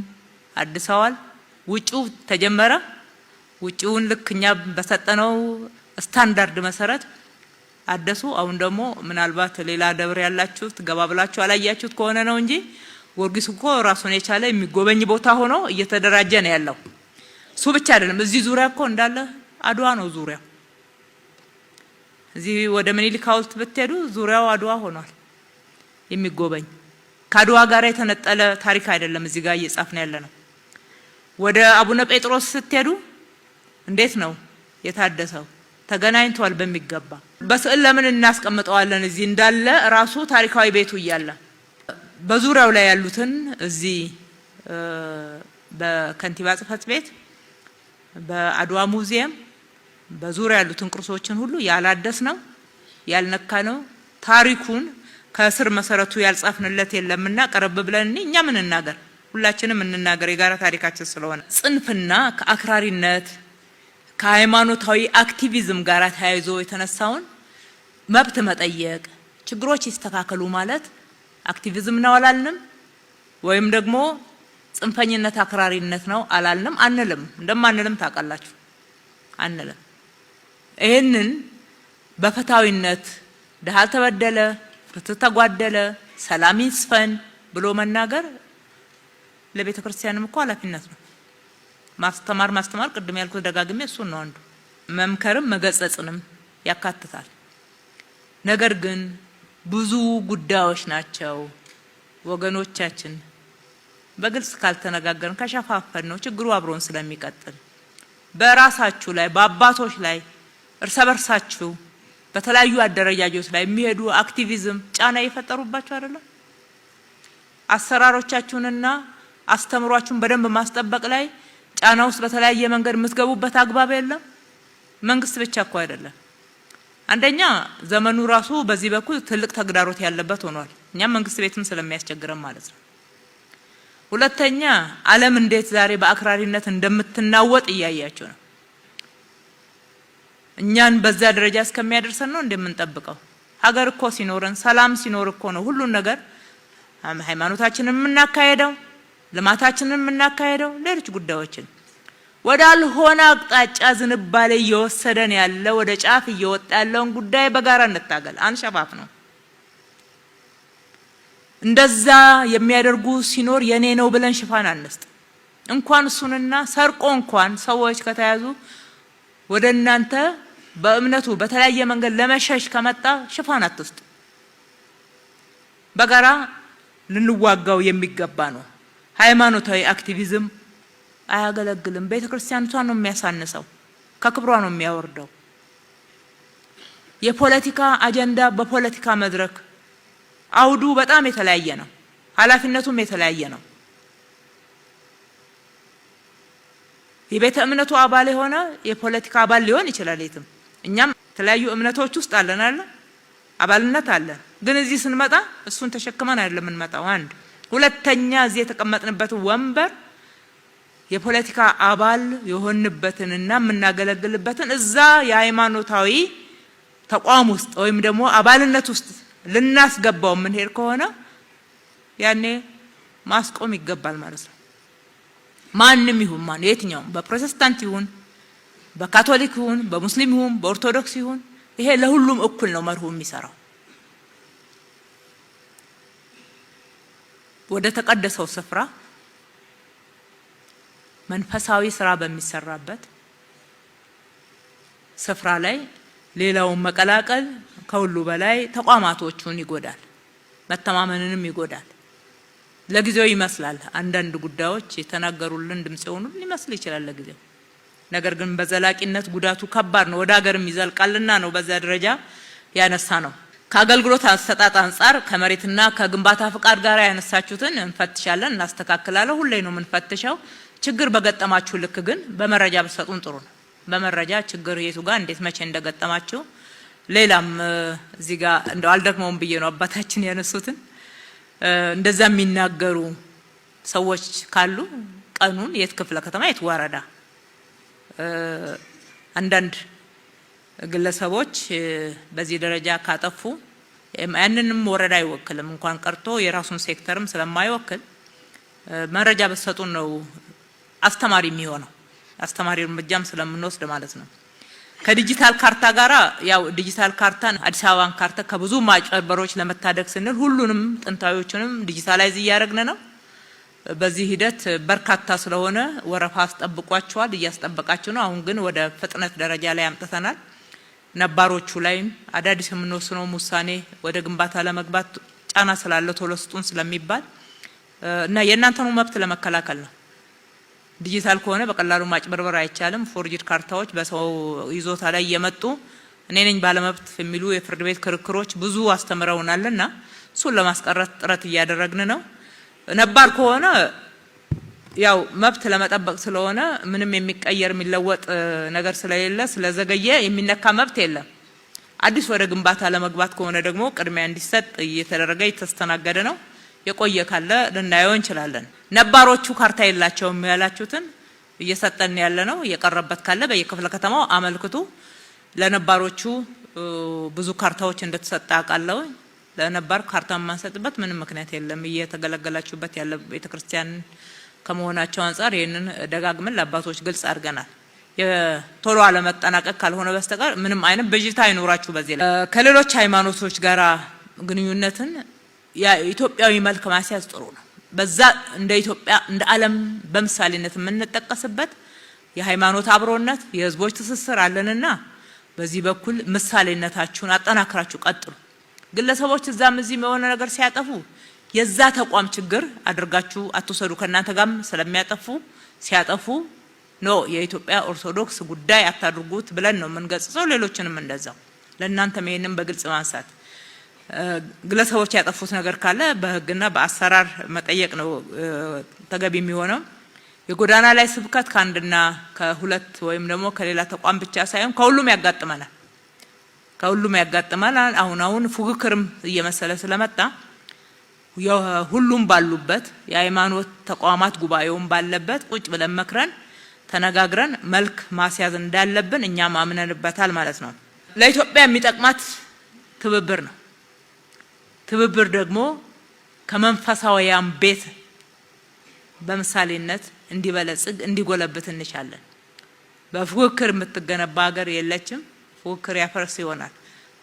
አድሰዋል። ውጪው ተጀመረ። ውጪውን ልክኛ በሰጠነው ስታንዳርድ መሰረት አደሱ። አሁን ደግሞ ምናልባት ሌላ ደብር ያላችሁት ገባ ብላችሁ አላያችሁት ከሆነ ነው እንጂ ጊዮርጊስ እኮ ራሱን የቻለ የሚጎበኝ ቦታ ሆኖ እየተደራጀ ነው ያለው። እሱ ብቻ አይደለም፣ እዚህ ዙሪያ እኮ እንዳለ አድዋ ነው ዙሪያው። እዚህ ወደ ምኒልክ ሐውልት ብትሄዱ ዙሪያው አድዋ ሆኗል የሚጎበኝ። ከአድዋ ጋር የተነጠለ ታሪክ አይደለም እዚህ ጋር እየጻፍን ያለ ነው። ወደ አቡነ ጴጥሮስ ስትሄዱ እንዴት ነው የታደሰው? ተገናኝቷል በሚገባ። በስዕል ለምን እናስቀምጠዋለን? እዚህ እንዳለ ራሱ ታሪካዊ ቤቱ እያለ በዙሪያው ላይ ያሉትን እዚህ በከንቲባ ጽሕፈት ቤት፣ በአድዋ ሙዚየም በዙሪያ ያሉትን ቅርሶችን ሁሉ ያላደስ ነው ያልነካ ነው። ታሪኩን ከስር መሰረቱ ያልጻፍንለት የለምና ቀረብ ብለን እኛ ምን እናገር? ሁላችንም እንናገር፣ የጋራ ታሪካችን ስለሆነ። ጽንፍና ከአክራሪነት ከሃይማኖታዊ አክቲቪዝም ጋር ተያይዞ የተነሳውን መብት መጠየቅ፣ ችግሮች ይስተካከሉ ማለት አክቲቪዝም ነው አላልንም፣ ወይም ደግሞ ጽንፈኝነት አክራሪነት ነው አላልንም፣ አንልም። እንደማንልም ታውቃላችሁ፣ አንልም። ይሄንን በፍትሃዊነት ድሃ ተበደለ፣ ፍትህ ተጓደለ፣ ሰላም ይስፈን ብሎ መናገር ለቤተ ክርስቲያንም እኮ ኃላፊነት ነው። ማስተማር ቅድም ያልኩት ደጋግሜ እሱን ነው አንዱ። መምከርም መገጸጽንም ያካትታል። ነገር ግን ብዙ ጉዳዮች ናቸው ወገኖቻችን። በግልጽ ካልተነጋገርን ከሸፋፈን ነው ችግሩ አብሮን ስለሚቀጥል በራሳችሁ ላይ በአባቶች ላይ እርስ በርሳችሁ በተለያዩ አደረጃጆች ላይ የሚሄዱ አክቲቪዝም ጫና እየፈጠሩባችሁ አይደለም? አሰራሮቻችሁንና አስተምሯችሁን በደንብ ማስጠበቅ ላይ ጫና ውስጥ በተለያየ መንገድ የምትገቡበት አግባብ የለም። መንግስት ብቻ እኮ አይደለም። አንደኛ ዘመኑ ራሱ በዚህ በኩል ትልቅ ተግዳሮት ያለበት ሆኗል። እኛም መንግስት ቤትም ስለሚያስቸግረን ማለት ነው። ሁለተኛ ዓለም እንዴት ዛሬ በአክራሪነት እንደምትናወጥ እያያችሁ ነው። እኛን በዛ ደረጃ እስከሚያደርሰን ነው እንደምንጠብቀው። ሀገር እኮ ሲኖረን ሰላም ሲኖር እኮ ነው ሁሉን ነገር ሃይማኖታችንን የምናካሄደው፣ ልማታችንን የምናካሄደው፣ ሌሎች ጉዳዮችን ወዳልሆነ አቅጣጫ ዝንባሌ እየወሰደን ያለ ወደ ጫፍ እየወጣ ያለውን ጉዳይ በጋራ እንታገል። አንሸፋፍ ነው። እንደዛ የሚያደርጉ ሲኖር የኔ ነው ብለን ሽፋን አንስጥ። እንኳን እሱንና ሰርቆ እንኳን ሰዎች ከተያዙ ወደ እናንተ በእምነቱ በተለያየ መንገድ ለመሸሽ ከመጣ ሽፋን አትስጡ። በጋራ ልንዋጋው የሚገባ ነው። ሃይማኖታዊ አክቲቪዝም አያገለግልም። ቤተክርስቲያኒቷን ነው የሚያሳንሰው፣ ከክብሯ ነው የሚያወርደው። የፖለቲካ አጀንዳ በፖለቲካ መድረክ አውዱ በጣም የተለያየ ነው፣ ኃላፊነቱም የተለያየ ነው። የቤተ እምነቱ አባል የሆነ የፖለቲካ አባል ሊሆን ይችላል የትም። እኛም የተለያዩ እምነቶች ውስጥ አለን አለ አባልነት አለ። ግን እዚህ ስንመጣ እሱን ተሸክመን አይደለም የምንመጣው። አንድ ሁለተኛ እዚህ የተቀመጥንበት ወንበር የፖለቲካ አባል የሆንበትንና የምናገለግልበትን እዛ የሃይማኖታዊ ተቋም ውስጥ ወይም ደግሞ አባልነት ውስጥ ልናስገባው የምንሄድ ከሆነ ያኔ ማስቆም ይገባል ማለት ነው። ማንም ይሁን ማን የትኛውም በፕሮቴስታንት ይሁን በካቶሊክ ይሁን በሙስሊም ይሁን በኦርቶዶክስ ይሁን ይሄ ለሁሉም እኩል ነው መርሁ የሚሰራው። ወደ ተቀደሰው ስፍራ መንፈሳዊ ስራ በሚሰራበት ስፍራ ላይ ሌላውን መቀላቀል ከሁሉ በላይ ተቋማቶቹን ይጎዳል፣ መተማመንንም ይጎዳል። ለጊዜው ይመስላል አንዳንድ ጉዳዮች የተናገሩልን ድምጽ የሆኑ ሊመስል ይችላል ለጊዜው። ነገር ግን በዘላቂነት ጉዳቱ ከባድ ነው፣ ወደ ሀገርም ይዘልቃልና ነው በዛ ደረጃ ያነሳ ነው። ከአገልግሎት አሰጣጥ አንፃር ከመሬትና ከግንባታ ፍቃድ ጋር ያነሳችሁትን እንፈትሻለን፣ እናስተካክላለን። ሁሌ ነው የምንፈትሸው። ችግር በገጠማችሁ ልክ ግን በመረጃ ብትሰጡን ጥሩ ነው። በመረጃ ችግር የቱ ጋር እንዴት መቼ እንደገጠማችሁ ሌላም እዚህ ጋር እንደው አልደግመውም ብዬ ነው አባታችን ያነሱትን እንደዛ የሚናገሩ ሰዎች ካሉ ቀኑን የት ክፍለ ከተማ የት ወረዳ አንዳንድ ግለሰቦች በዚህ ደረጃ ካጠፉ ያንንም ወረዳ አይወክልም እንኳን ቀርቶ የራሱን ሴክተርም ስለማይወክል መረጃ በሰጡን ነው አስተማሪ የሚሆነው። አስተማሪ እርምጃም ስለምንወስድ ማለት ነው። ከዲጂታል ካርታ ጋራ ያው ዲጂታል ካርታን አዲስ አበባን ካርታ ከብዙ ማጭበርበሮች ለመታደግ ስንል ሁሉንም ጥንታዊዎችንም ዲጂታላይዝ እያደረግን ነው። በዚህ ሂደት በርካታ ስለሆነ ወረፋ አስጠብቋቸዋል፣ እያስጠበቃችሁ ነው። አሁን ግን ወደ ፍጥነት ደረጃ ላይ አምጥተናል። ነባሮቹ ላይም አዳዲስ የምንወስነው ውሳኔ ወደ ግንባታ ለመግባት ጫና ስላለ ቶሎ ስጡን ስለሚባል እና የእናንተኑ መብት ለመከላከል ነው። ዲጂታል ከሆነ በቀላሉ ማጭበርበር አይቻልም። ፎርጅድ ካርታዎች በሰው ይዞታ ላይ እየመጡ እኔ ነኝ ባለመብት የሚሉ የፍርድ ቤት ክርክሮች ብዙ አስተምረውናልና እሱን ለማስቀረት ጥረት እያደረግን ነው። ነባር ከሆነ ያው መብት ለመጠበቅ ስለሆነ ምንም የሚቀየር የሚለወጥ ነገር ስለሌለ ስለዘገየ የሚነካ መብት የለም። አዲስ ወደ ግንባታ ለመግባት ከሆነ ደግሞ ቅድሚያ እንዲሰጥ እየተደረገ የተስተናገደ ነው። የቆየ ካለ ልናየው እንችላለን። ነባሮቹ ካርታ የላቸውም ያላችሁትን እየሰጠን ያለ ነው። የቀረበት ካለ በየክፍለ ከተማው አመልክቱ። ለነባሮቹ ብዙ ካርታዎች እንደተሰጠ አውቃለሁ። ለነባር ካርታ ማንሰጥበት ምንም ምክንያት የለም። እየተገለገላችሁበት ያለ ቤተክርስቲያን ከመሆናቸው አንፃር ይሄንን ደጋግመን ለአባቶች ግልጽ አድርገናል። የቶሎ አለመጠናቀቅ ካልሆነ በስተቀር ምንም አይነት በጅታ አይኖራችሁ። በዚህ ላይ ከሌሎች ሃይማኖቶች ጋራ ግንኙነትን ኢትዮጵያዊ መልክ ማስያዝ ጥሩ ነው። በዛ እንደ ኢትዮጵያ እንደ ዓለም በምሳሌነት የምንጠቀስበት የሃይማኖት አብሮነት የህዝቦች ትስስር አለንና በዚህ በኩል ምሳሌነታችሁን አጠናክራችሁ ቀጥሉ። ግለሰቦች እዛም እዚህም የሆነ ነገር ሲያጠፉ የዛ ተቋም ችግር አድርጋችሁ አትወሰዱ። ከእናንተ ጋርም ስለሚያጠፉ ሲያጠፉ የኢትዮጵያ ኦርቶዶክስ ጉዳይ አታድርጉት ብለን ነው የምንገጽጸው። ሌሎችንም እንደዛው ለእናንተም ይሄንን በግልጽ ማንሳት ግለሰቦች ያጠፉት ነገር ካለ በህግና በአሰራር መጠየቅ ነው ተገቢ የሚሆነው። የጎዳና ላይ ስብከት ከአንድና ከሁለት ወይም ደግሞ ከሌላ ተቋም ብቻ ሳይሆን ከሁሉም ያጋጥመናል። አሁን ፉክክርም እየመሰለ ስለመጣ ሁሉም ባሉበት የሃይማኖት ተቋማት ጉባኤውን ባለበት ቁጭ ብለን መክረን ተነጋግረን መልክ ማስያዝ እንዳለብን እኛም አምነንበታል ማለት ነው። ለኢትዮጵያ የሚጠቅማት ትብብር ነው። ትብብር ደግሞ ከመንፈሳዊያን ቤት በምሳሌነት እንዲበለጽግ እንዲጎለብት እንሻለን። በፉክክር የምትገነባ ሀገር የለችም። ፉክክር ያፈርስ ይሆናል።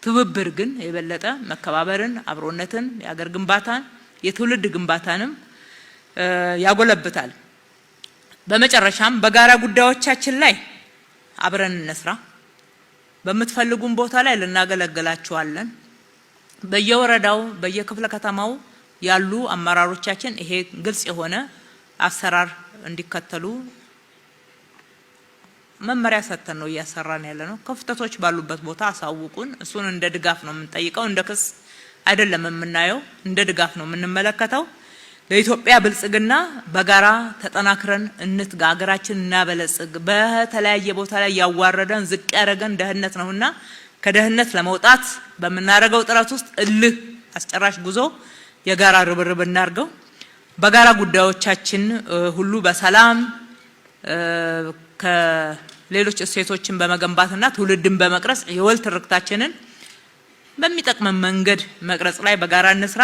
ትብብር ግን የበለጠ መከባበርን፣ አብሮነትን፣ የሀገር ግንባታን፣ የትውልድ ግንባታንም ያጎለብታል። በመጨረሻም በጋራ ጉዳዮቻችን ላይ አብረን እንስራ። በምትፈልጉን ቦታ ላይ ልናገለግላችኋለን። በየወረዳው በየክፍለ ከተማው ያሉ አመራሮቻችን ይሄ ግልጽ የሆነ አሰራር እንዲከተሉ መመሪያ ሰጥተን ነው እያሰራን ያለነው። ክፍተቶች ባሉበት ቦታ አሳውቁን። እሱን እንደ ድጋፍ ነው የምንጠይቀው፣ እንደ ክስ አይደለም የምናየው፣ እንደ ድጋፍ ነው የምንመለከተው። ለኢትዮጵያ ብልጽግና በጋራ ተጠናክረን እንትጋ፣ ሀገራችን እናበለጽግ። በተለያየ ቦታ ላይ ያዋረደን ዝቅ ያደረገን ድህነት ነውና ከድህነት ለመውጣት በምናደርገው ጥረት ውስጥ እልህ አስጨራሽ ጉዞ የጋራ ርብርብ እናርገው። በጋራ ጉዳዮቻችን ሁሉ በሰላም ከሌሎች እሴቶችን በመገንባትና ትውልድን በመቅረጽ የወል ትርክታችንን በሚጠቅመን መንገድ መቅረጽ ላይ በጋራ እንስራ።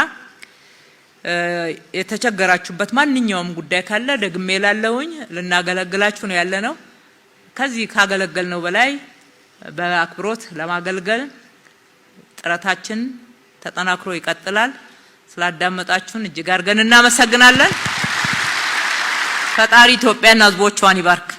የተቸገራችሁበት ማንኛውም ጉዳይ ካለ ደግሜ ላለውኝ ልናገለግላችሁ ነው ያለነው። ከዚህ ካገለገልነው በላይ በአክብሮት ለማገልገል ጥረታችን ተጠናክሮ ይቀጥላል። ስላዳመጣችሁን እጅግ አድርገን እናመሰግናለን። ፈጣሪ ኢትዮጵያና ሕዝቦቿን ይባርክ።